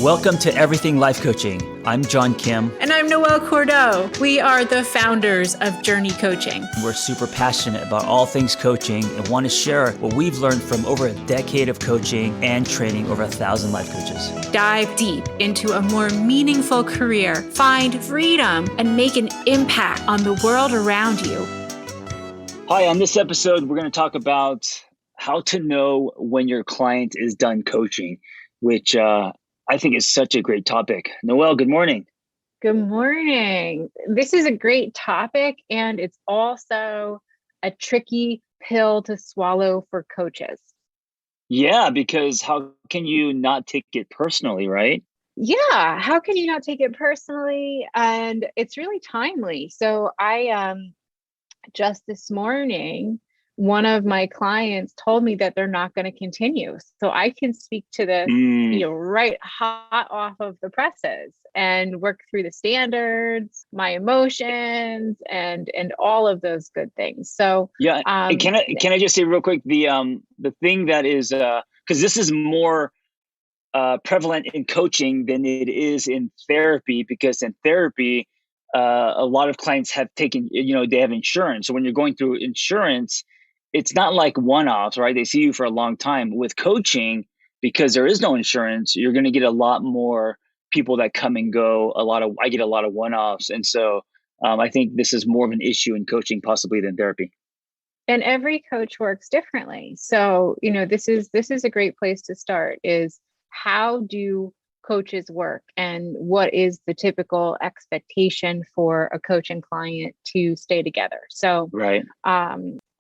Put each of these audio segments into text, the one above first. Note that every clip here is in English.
Welcome to Everything Life Coaching. I'm John Kim. And I'm Noelle Cordeaux. We are the founders of JRNI Coaching. We're super passionate about all things coaching and want to share what we've learned from over a decade of coaching and training over 1,000 life coaches. Dive deep into a more meaningful career, find freedom, and make an impact on the world around you. Hi, on this episode, we're going to talk about how to know when your client is done coaching, which I think is such a great topic. Noelle, good morning. Good morning. This is a great topic, and it's also a tricky pill to swallow for coaches. Yeah, because how can you not take it personally, right? Yeah, how can you not take it personally? And it's really timely. So I just this morning, one of my clients told me that they're not going to continue. So I can speak to this, right hot off of the presses and work through the standards, my emotions, and all of those good things. So yeah, can I just say real quick the thing that is because this is more prevalent in coaching than it is in therapy, because in therapy a lot of clients have taken, they have insurance. So when you're going through insurance, it's not like one-offs, right? They see you for a long time. With coaching, because there is no insurance, you're going to get a lot more people that come and go. I get a lot of one-offs. And so I think this is more of an issue in coaching possibly than therapy. And every coach works differently. So, this is a great place to start, is how do coaches work and what is the typical expectation for a coach and client to stay together? So, right.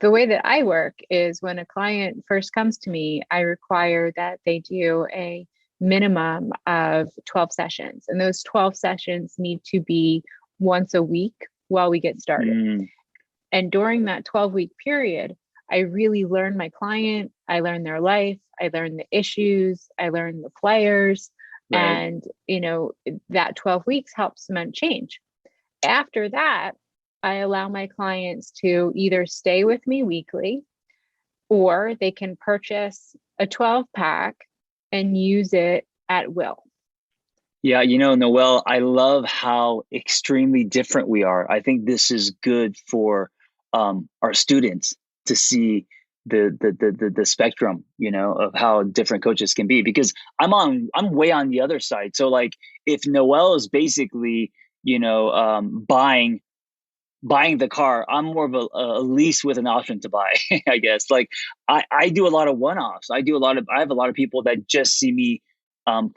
The way that I work is when a client first comes to me, I require that they do a minimum of 12 sessions. And those 12 sessions need to be once a week while we get started. And during that 12-week period, I really learn my client, I learn their life, I learn the issues, I learn the players, right. And, that 12 weeks helps cement change. After that, I allow my clients to either stay with me weekly, or they can purchase a 12-pack and use it at will. Yeah, Noelle, I love how extremely different we are. I think this is good for our students to see the spectrum, of how different coaches can be, because I'm way on the other side. So like if Noelle is basically, buying the car, I'm more of a lease with an option to buy, I guess. Like I do a lot of one-offs. I have a lot of people that just see me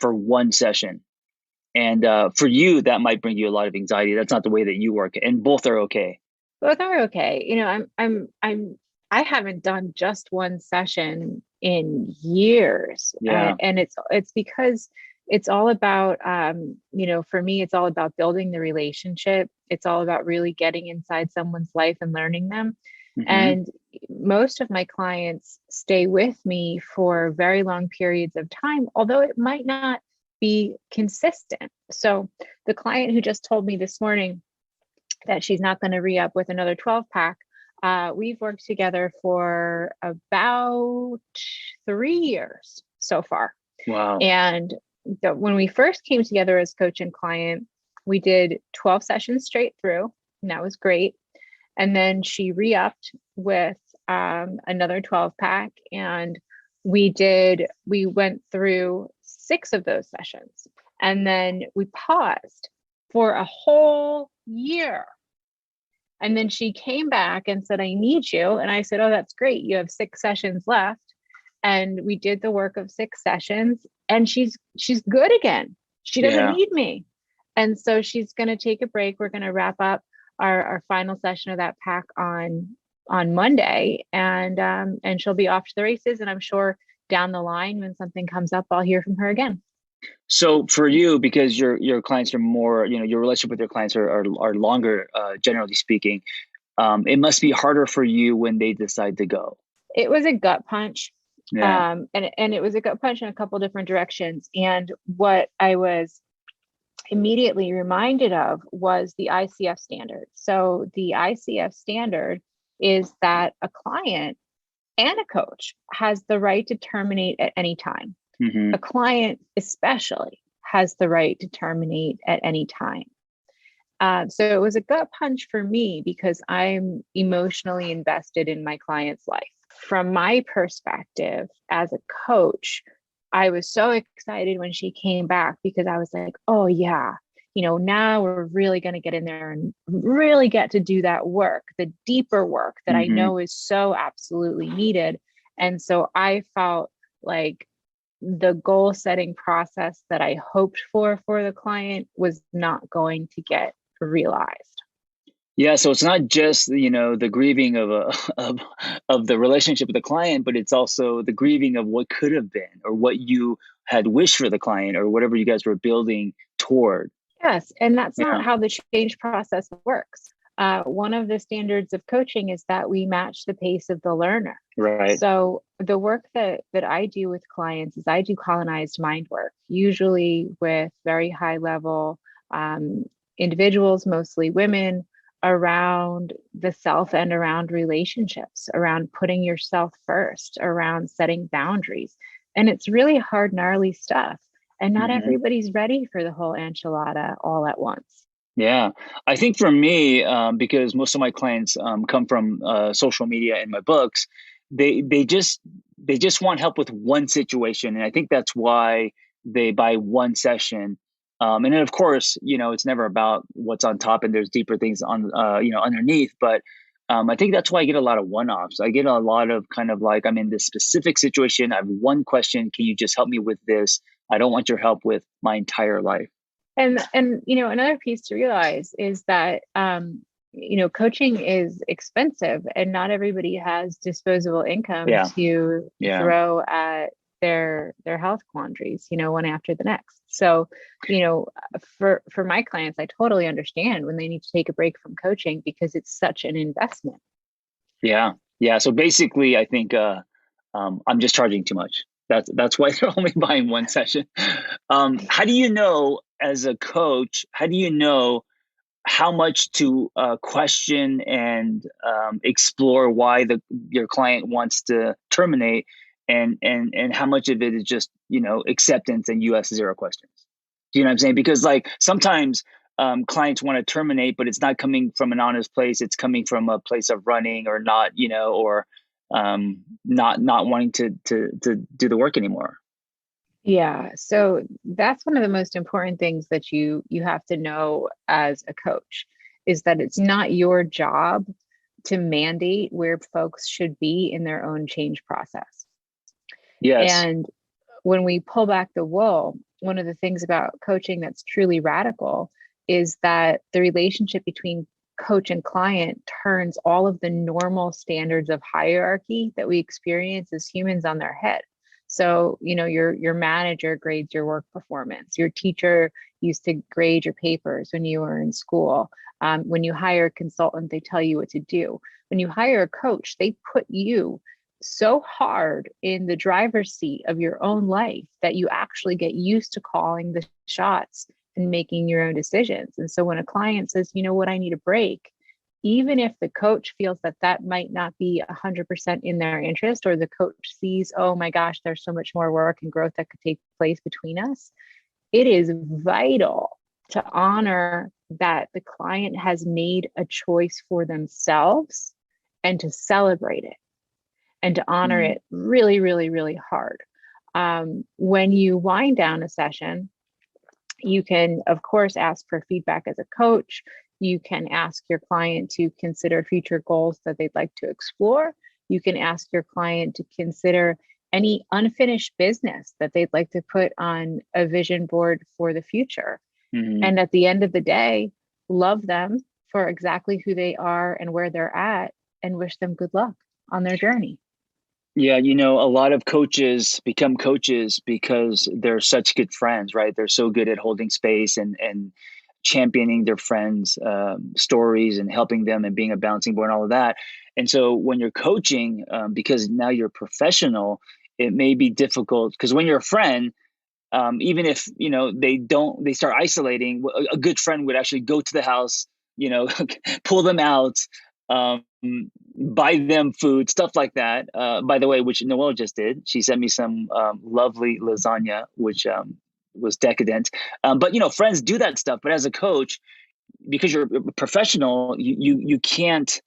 for one session. And for you, that might bring you a lot of anxiety. That's not the way that you work, and both are okay. Both are okay. I haven't done just one session in years. Yeah. And it's because it's all about, for me, it's all about building the relationship. It's all about really getting inside someone's life and learning them. Mm-hmm. And most of my clients stay with me for very long periods of time, although it might not be consistent. So the client who just told me this morning that she's not going to re-up with another 12-pack, we've worked together for about 3 years so far. Wow. And when we first came together as coach and client, we did 12 sessions straight through, and that was great. And then she re-upped with another 12-pack, and we went through 6 of those sessions. And then we paused for a whole year. And then she came back and said, I need you. And I said, oh, that's great. You have 6 sessions left. And we did the work of 6 sessions, and she's good again. She doesn't need me. And so she's going to take a break. We're going to wrap up our final session of that pack on Monday, and she'll be off to the races. And I'm sure down the line, when something comes up, I'll hear from her again. So for you, because your clients are more, your relationship with your clients are longer, generally speaking, it must be harder for you when they decide to go. It was a gut punch. Yeah. And it was a gut punch in a couple different directions. And what I was immediately reminded of was the ICF standard. So the ICF standard is that a client and a coach has the right to terminate at any time. Mm-hmm. A client especially has the right to terminate at any time. So it was a gut punch for me because I'm emotionally invested in my client's life. From my perspective as a coach, I was so excited when she came back because I was like, oh yeah, now we're really going to get in there and really get to do that work, the deeper work that I know is so absolutely needed. And so I felt like the goal setting process that I hoped for the client was not going to get realized. Yeah, so it's not just the grieving of of the relationship with the client, but it's also the grieving of what could have been, or what you had wished for the client, or whatever you guys were building toward. Yes, and that's Yeah. not how the change process works. One of the standards of coaching is that we match the pace of the learner. Right. So the work that I do with clients is I do colonized mind work, usually with very high level individuals, mostly women, around the self and around relationships, around putting yourself first, around setting boundaries. And it's really hard, gnarly stuff. And not everybody's ready for the whole enchilada all at once. Yeah, I think for me, because most of my clients come from social media and my books, they just want help with one situation, and I think that's why they buy one session. And then of course, it's never about what's on top, and there's deeper things on underneath. But I think that's why I get a lot of one-offs. I get a lot of kind of like, I'm in this specific situation. I have one question. Can you just help me with this? I don't want your help with my entire life. And another piece to realize is that coaching is expensive, and not everybody has disposable income to throw at their health quandaries, one after the next. So, for my clients, I totally understand when they need to take a break from coaching because it's such an investment. Yeah. So basically, I think I'm just charging too much. That's why they're only buying one session. How do you know, as a coach, how much to question and explore why your client wants to terminate, and how much of it is just acceptance and you ask zero questions? Do you know what I'm saying? Because like sometimes clients want to terminate, but it's not coming from an honest place. It's coming from a place of running, or not, or not wanting to do the work anymore. Yeah. So that's one of the most important things that you have to know as a coach, is that it's not your job to mandate where folks should be in their own change process. Yes. And when we pull back the wool, one of the things about coaching that's truly radical is that the relationship between coach and client turns all of the normal standards of hierarchy that we experience as humans on their head. So, your manager grades your work performance. Your teacher used to grade your papers when you were in school. When you hire a consultant, they tell you what to do. When you hire a coach, they put you so hard in the driver's seat of your own life that you actually get used to calling the shots and making your own decisions. And so when a client says, you know what, I need a break, even if the coach feels that might not be 100% in their interest, or the coach sees, oh my gosh, there's so much more work and growth that could take place between us, it is vital to honor that the client has made a choice for themselves and to celebrate it and to honor it really, really, really hard. When you wind down a session, you can, of course, ask for feedback as a coach. You can ask your client to consider future goals that they'd like to explore. You can ask your client to consider any unfinished business that they'd like to put on a vision board for the future. And at the end of the day, love them for exactly who they are and where they're at, and wish them good luck on their journey. Yeah, a lot of coaches become coaches because they're such good friends, right? They're so good at holding space and championing their friends' stories and helping them and being a bouncing board and all of that. And so when you're coaching, because now you're professional, it may be difficult, because when you're a friend, even if they start isolating, a good friend would actually go to the house, pull them out, buy them food, stuff like that. By the way, which Noelle just did. She sent me some lovely lasagna, which was decadent. But friends do that stuff. But as a coach, because you're a professional, you can't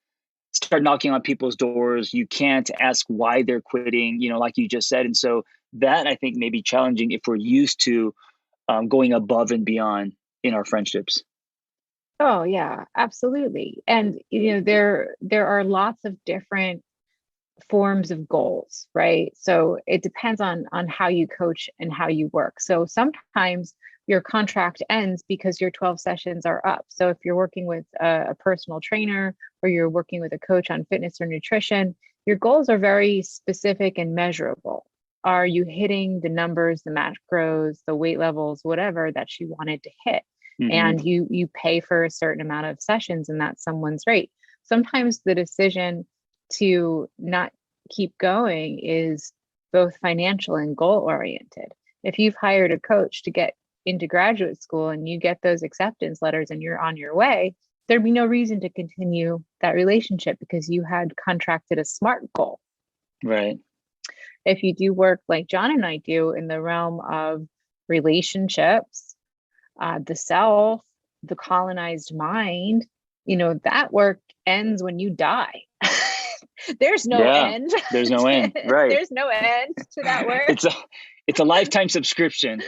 start knocking on people's doors. You can't ask why they're quitting, like you just said. And so that, I think, may be challenging if we're used to going above and beyond in our friendships. Oh yeah, absolutely. And there are lots of different forms of goals, right? So it depends on how you coach and how you work. So sometimes your contract ends because your 12 sessions are up. So if you're working with a personal trainer or you're working with a coach on fitness or nutrition, your goals are very specific and measurable. Are you hitting the numbers, the macros, the weight levels, whatever that you wanted to hit? Mm-hmm. And you pay for a certain amount of sessions, and that's someone's rate. Sometimes the decision to not keep going is both financial and goal oriented. If you've hired a coach to get into graduate school and you get those acceptance letters and you're on your way, there'd be no reason to continue that relationship because you had contracted a SMART goal. Right. If you do work like John and I do in the realm of relationships, the self, the colonized mind, that work ends when you die. There's no end. There's no end. Right. There's no end to that work. It's a lifetime subscription.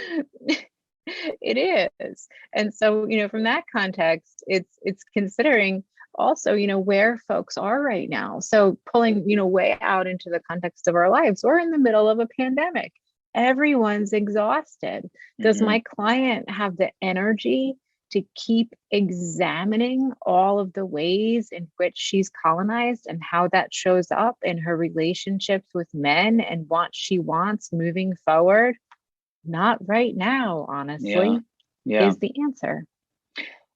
It is. And so, from that context, it's considering also, where folks are right now. So pulling, way out into the context of our lives, we're in the middle of a pandemic. Everyone's exhausted. Does my client have the energy to keep examining all of the ways in which she's colonized and how that shows up in her relationships with men and what she wants moving forward? Not right now, honestly, is the answer.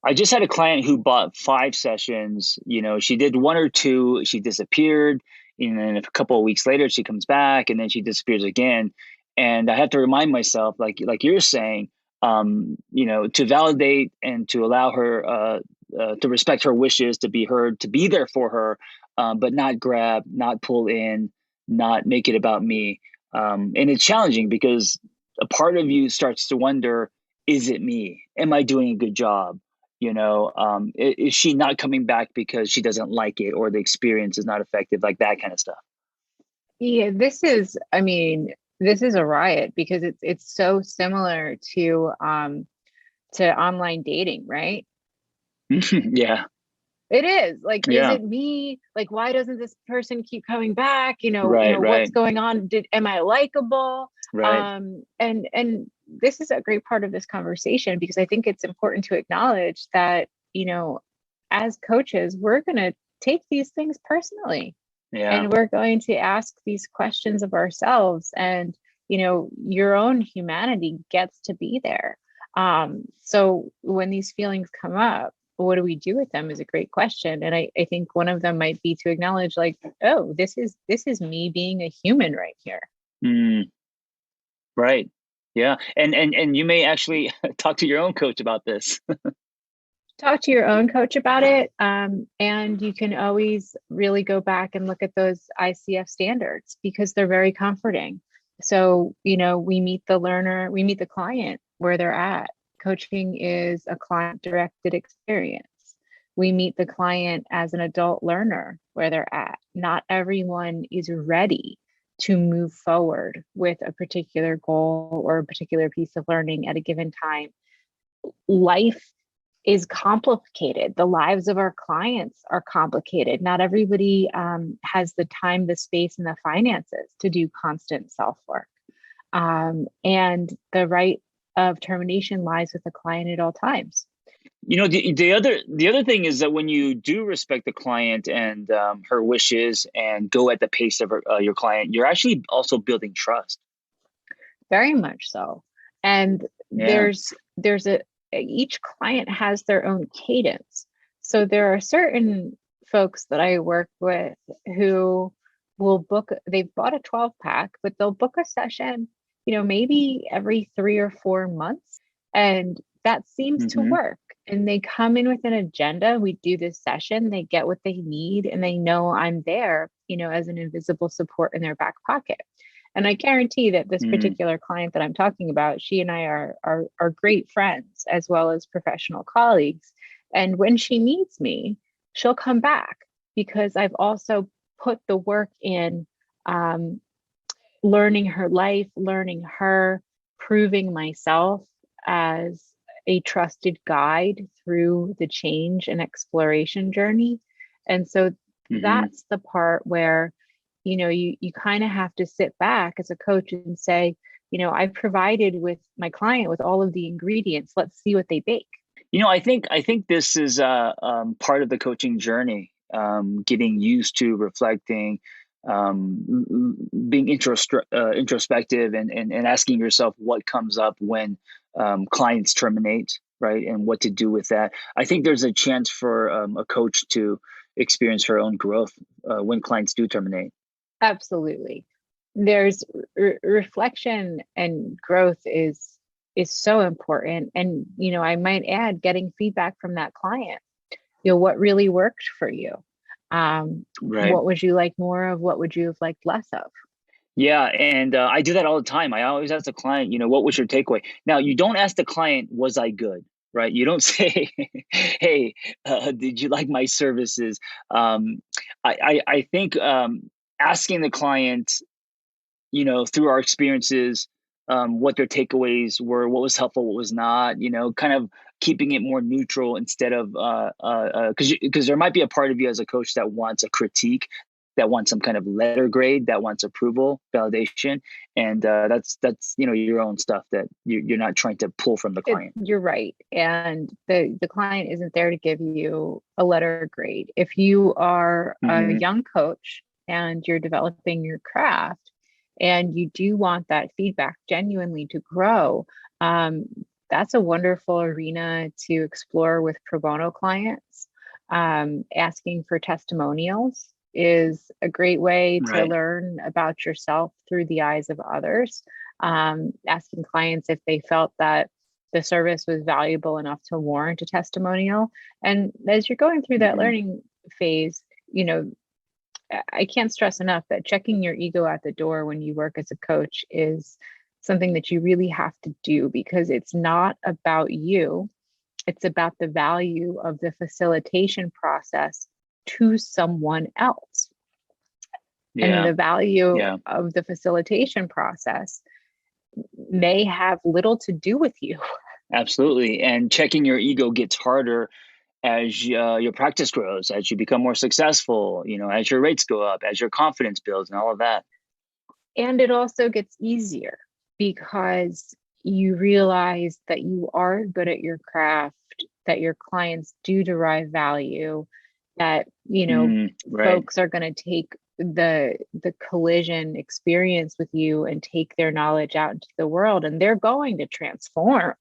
I just had a client who bought 5 sessions. She did 1 or 2, she disappeared. And then a couple of weeks later, she comes back and then she disappears again. And I have to remind myself, like you're saying, to validate and to allow her to respect her wishes, to be heard, to be there for her, but not grab, not pull in, not make it about me. And it's challenging because a part of you starts to wonder, is it me? Am I doing a good job? Is she not coming back because she doesn't like it or the experience is not effective, like that kind of stuff? Yeah, this is a riot because it's so similar to online dating, right? Yeah. It is. Like, is it me? Like, why doesn't this person keep coming back? Right. What's going on? Am I likable? Right. And this is a great part of this conversation because I think it's important to acknowledge that, as coaches, we're going to take these things personally. Yeah. And we're going to ask these questions of ourselves, and, your own humanity gets to be there. So when these feelings come up, what do we do with them is a great question. And I think one of them might be to acknowledge, like, oh, this is me being a human right here. Right. Yeah. And you may actually talk to your own coach about this. Talk to your own coach about it. And you can always really go back and look at those ICF standards because they're very comforting. So, we meet the client where they're at. Coaching is a client-directed experience. We meet the client as an adult learner where they're at. Not everyone is ready to move forward with a particular goal or a particular piece of learning at a given time. Life is complicated. The lives of our clients are complicated. Not everybody has the time, the space, and the finances to do constant self-work. And the right of termination lies with the client at all times. The other thing is that when you do respect the client and her wishes and go at the pace of your client, you're actually also building trust. Very much so. And each client has their own cadence. So there are certain folks that I work with who will they've bought a 12-pack, but they'll book a session, maybe every 3 or 4 months. And that seems to work. And they come in with an agenda. We do this session, they get what they need, and they know I'm there, as an invisible support in their back pocket. And I guarantee that this Mm. particular client that I'm talking about, she and I are great friends as well as professional colleagues. And when she meets me, she'll come back because I've also put the work in, learning her life, learning her, proving myself as a trusted guide through the change and exploration journey. And so Hmm. that's the part where, you kind of have to sit back as a coach and say, I've provided with my client with all of the ingredients. Let's see what they bake. I think this is part of the coaching journey, getting used to reflecting, being introspective, and asking yourself what comes up when clients terminate, right, and what to do with that. I think there's a chance for a coach to experience her own growth when clients do terminate. Absolutely. There's reflection and growth is so important. And, I might add getting feedback from that client. What really worked for you? Right. What would you like more of? What would you have liked less of? Yeah, and I do that all the time. I always ask the client, what was your takeaway? Now, you don't ask the client, was I good? Right? You don't say, hey, did you like my services? Um, I think asking the client, through our experiences, what their takeaways were, what was helpful, what was not, kind of keeping it more neutral instead of, because there might be a part of you as a coach that wants a critique, that wants some kind of letter grade, that wants approval, validation, and that's your own stuff that you're not trying to pull from the client. You're right. And the client isn't there to give you a letter grade. If you are a Hmm. young coach and you're developing your craft and you do want that feedback genuinely to grow, um, that's a wonderful arena to explore with pro bono clients. Asking for testimonials is a great way to Right. learn about yourself through the eyes of others. Asking clients if they felt that the service was valuable enough to warrant a testimonial. And as you're going through that Hmm. learning phase, I can't stress enough that checking your ego at the door when you work as a coach is something that you really have to do, because it's not about you. It's about the value of the facilitation process to someone else. And Yeah. the value Yeah. of the facilitation process may have little to do with you. Absolutely. And checking your ego gets harder as your practice grows, as you become more successful, as your rates go up, as your confidence builds, and all of that. And it also gets easier because you realize that you are good at your craft, that your clients do derive value, that, Right. folks are going to take the collision experience with you and take their knowledge out into the world, and they're going to transform.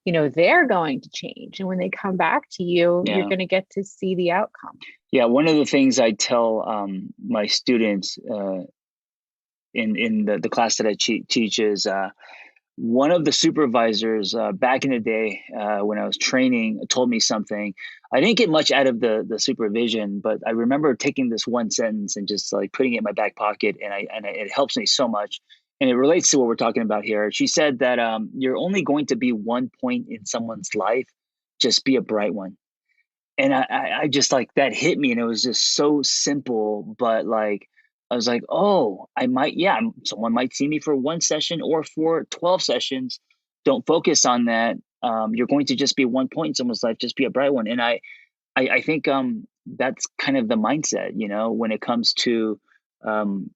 They're going to change. And when they come back to you, you're Yeah. going to get to see the outcome. Yeah. One of the things I tell my students in the class that I teach is one of the supervisors back in the day when I was training told me something. I didn't get much out of the supervision, but I remember taking this one sentence and just like putting it in my back pocket, and it helps me so much. And it relates to what we're talking about here. She said that you're only going to be one point in someone's life, just be a bright one. And I just like that hit me, and it was just so simple, but like I was like, oh, I might, yeah, someone might see me for one session or for 12 sessions. Don't focus on that. You're going to just be one point in someone's life, just be a bright one. And I think that's kind of the mindset, when it comes to um,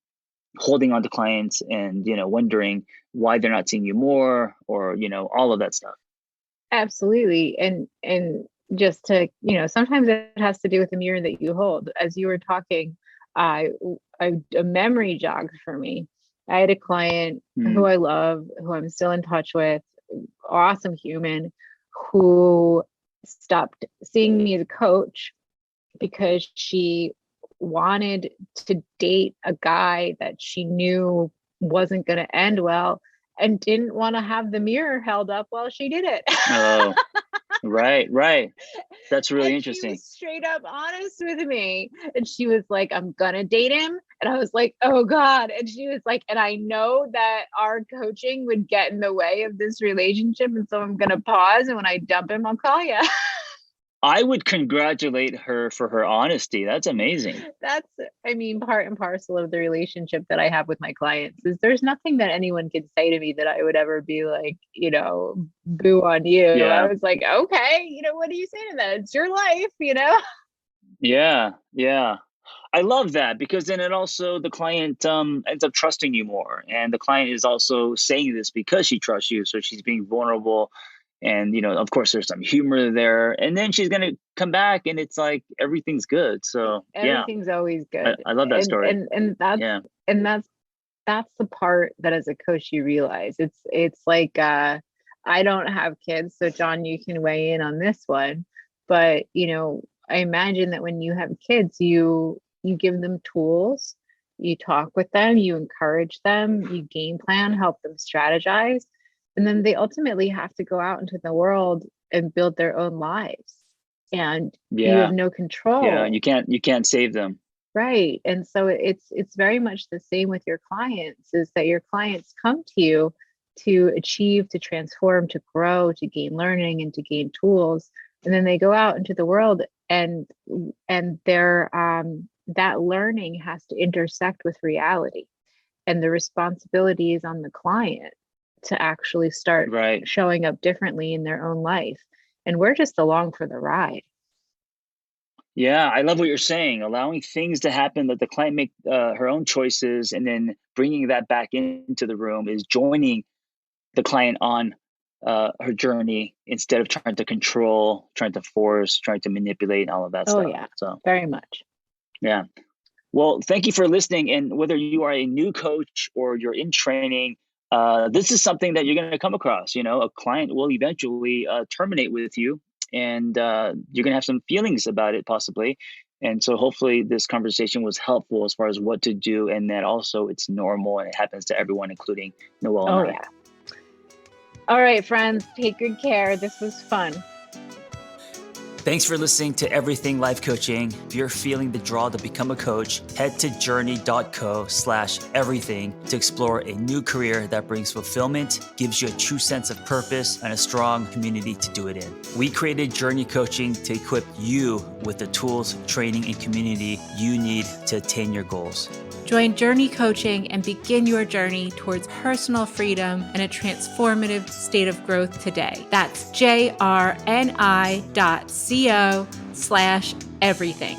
holding on to clients and, wondering why they're not seeing you more, or, all of that stuff. Absolutely. And just to, sometimes it has to do with the mirror that you hold. As you were talking, I, a memory jogged for me. I had a client who Mm. I love, who I'm still in touch with, awesome human, who stopped seeing me as a coach because she wanted to date a guy that she knew wasn't going to end well, and didn't want to have the mirror held up while she did it. Oh, right, right. That's really And she was interesting. straight up honest with me. And she was like, I'm gonna date him And I was like, oh God. And she was like, and I know that our coaching would get in the way of this relationship. And so I'm going to pause. And when I dump him, I'll call you. I would congratulate her for her honesty. That's amazing. That's, I mean, part and parcel of the relationship that I have with my clients is there's nothing that anyone could say to me that I would ever be like, boo on you. Yeah. I was like, okay, what do you say to that? It's your life. Yeah. Yeah. I love that, because then it also, the client ends up trusting you more. And the client is also saying this because she trusts you. So she's being vulnerable. And, of course, there's some humor there. And then she's going to come back and it's like everything's good. So, yeah, Everything's always good. I love that story. And that's, Yeah. and that's the part that as a coach you realize it's like I don't have kids, so John, you can weigh in on this one, but I imagine that when you have kids, you give them tools, you talk with them, you encourage them, you game plan, help them strategize, and then they ultimately have to go out into the world and build their own lives, and you have no control. Yeah, you can't save them. Right. And so it's very much the same with your clients, is that your clients come to you to achieve, to transform, to grow, to gain learning, and to gain tools. And then they go out into the world and their that learning has to intersect with reality. And the responsibility is on the client to actually start showing up differently in their own life. And we're just along for the ride. Yeah, I love what you're saying. Allowing things to happen, that the client make her own choices, and then bringing that back into the room is joining the client on her journey instead of trying to control, trying to force, trying to manipulate, and all of that stuff. Yeah, so very much. Yeah. Well, thank you for listening. And whether you are a new coach or you're in training, this is something that you're going to come across. A client will eventually terminate with you, and you're going to have some feelings about it possibly. And so hopefully this conversation was helpful as far as what to do, and that also it's normal and it happens to everyone, including Noelle and I. Yeah. All right, friends, take good care. This was fun. Thanks for listening to Everything Life Coaching. If you're feeling the draw to become a coach, head to JRNI.co/everything to explore a new career that brings fulfillment, gives you a true sense of purpose, and a strong community to do it in. We created JRNI Coaching to equip you with the tools, training, and community you need to attain your goals. Join JRNI Coaching and begin your journey towards personal freedom and a transformative state of growth today. That's JRNI.co/everything.